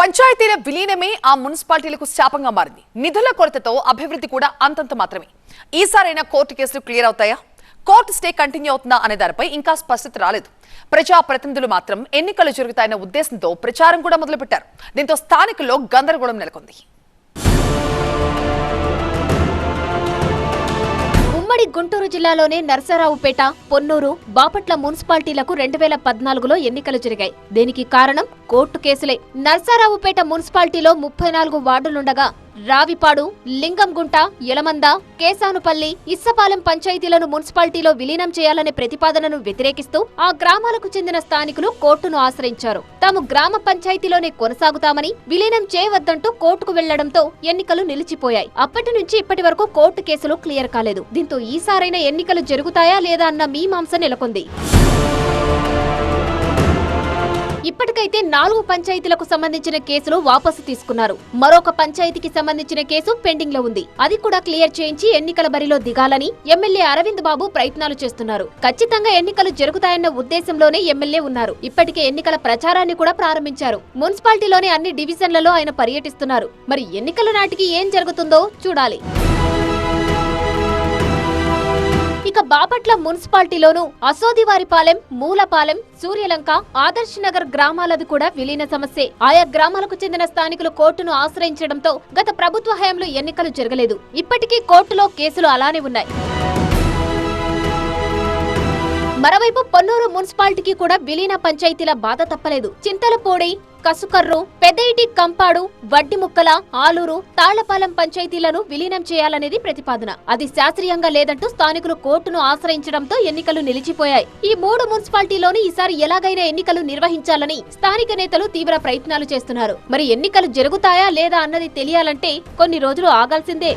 పంచాయతీల విలీనమే ఆ మున్సిపాలిటీలకు శాపంగా మారింది. నిధుల కొరతతో అభివృద్ధి కూడా అంతంత మాత్రమే. ఈసారైనా కోర్టు కేసులు క్లియర్ అవుతాయా, కోర్టు స్టే కంటిన్యూ అవుతుందా అనే దానిపై ఇంకా స్పష్టత రాలేదు. ప్రజాప్రతినిధులు మాత్రం ఎన్నికలు జరుగుతాయన్న ఉద్దేశంతో ప్రచారం కూడా మొదలుపెట్టారు. దీంతో స్థానికుల్లో గందరగోళం నెలకొంది. ఉమ్మడి గుంటూరు జిల్లాలోనే నరసరావుపేట, పొన్నూరు, బాపట్ల మున్సిపాలిటీలకు 2014లో ఎన్నికలు జరిగాయి. దీనికి కారణం కోర్టు కేసులే. నరసరావుపేట మున్సిపాలిటీలో 34 వార్డులుండగా రావిపాడు, లింగంగుంట, యలమంద, కేసానుపల్లి, ఇస్సపాలెం పంచాయతీలను మున్సిపాలిటీలో విలీనం చేయాలనే ప్రతిపాదనను వ్యతిరేకిస్తూ ఆ గ్రామాలకు చెందిన స్థానికులు కోర్టును ఆశ్రయించారు. తాము గ్రామ పంచాయతీలోనే కొనసాగుతామని, విలీనం చేయవద్దంటూ కోర్టుకు వెళ్లడంతో ఎన్నికలు నిలిచిపోయాయి. అప్పటి నుంచి ఇప్పటి వరకు కోర్టు కేసులు క్లియర్ కాలేదు. దీంతో ఈసారైనా ఎన్నికలు జరుగుతాయా లేదా అన్న మీమాంస నెలకొంది. ఇప్పటికైతే 4 పంచాయతీలకు సంబంధించిన కేసులు వాపసు తీసుకున్నారు. మరొక పంచాయతీకి సంబంధించిన కేసు పెండింగ్ లో ఉంది. అది కూడా క్లియర్ చేయించి ఎన్నికల బరిలో దిగాలని ఎమ్మెల్యే అరవింద్ బాబు ప్రయత్నాలు చేస్తున్నారు. ఖచ్చితంగా ఎన్నికలు జరుగుతాయన్న ఉద్దేశంలోనే ఎమ్మెల్యే ఉన్నారు. ఇప్పటికే ఎన్నికల ప్రచారాన్ని కూడా ప్రారంభించారు. మున్సిపాలిటీలోని అన్ని డివిజన్లలో ఆయన పర్యటిస్తున్నారు. మరి ఎన్నికల నాటికి ఏం జరుగుతుందో చూడాలి. ఇక బాపట్ల మున్సిపాలిటీలోనూ అసోదివారిపాలెం, మూలపాలెం, సూర్యలంక, ఆదర్శ్ నగర్ గ్రామాలది కూడా విలీన సమస్యే. ఆయా గ్రామాలకు చెందిన స్థానికులు కోర్టును ఆశ్రయించడంతో గత ప్రభుత్వ హయాంలో ఎన్నికలు జరగలేదు. ఇప్పటికీ కోర్టులో కేసులు అలానే ఉన్నాయి. మరోవైపు పొన్నూరు మున్సిపాలిటీకి కూడా విలీన పంచాయతీల బాధ తప్పలేదు. చింతలపూడి, కసుకర్రు, పెద్దేటి కంపాడు, వడ్డిముక్కల, ఆలూరు, తాళ్లపాలెం పంచాయతీలను విలీనం చేయాలనేది ప్రతిపాదన. అది శాస్త్రీయంగా లేదంటూ స్థానికులు కోర్టును ఆశ్రయించడంతో ఎన్నికలు నిలిచిపోయాయి. ఈ 3 మున్సిపాలిటీలోని ఈసారి ఎలాగైనా ఎన్నికలు నిర్వహించాలని స్థానిక నేతలు తీవ్ర ప్రయత్నాలు చేస్తున్నారు. మరి ఎన్నికలు జరుగుతాయా లేదా అన్నది తెలియాలంటే కొన్ని రోజులు ఆగాల్సిందే.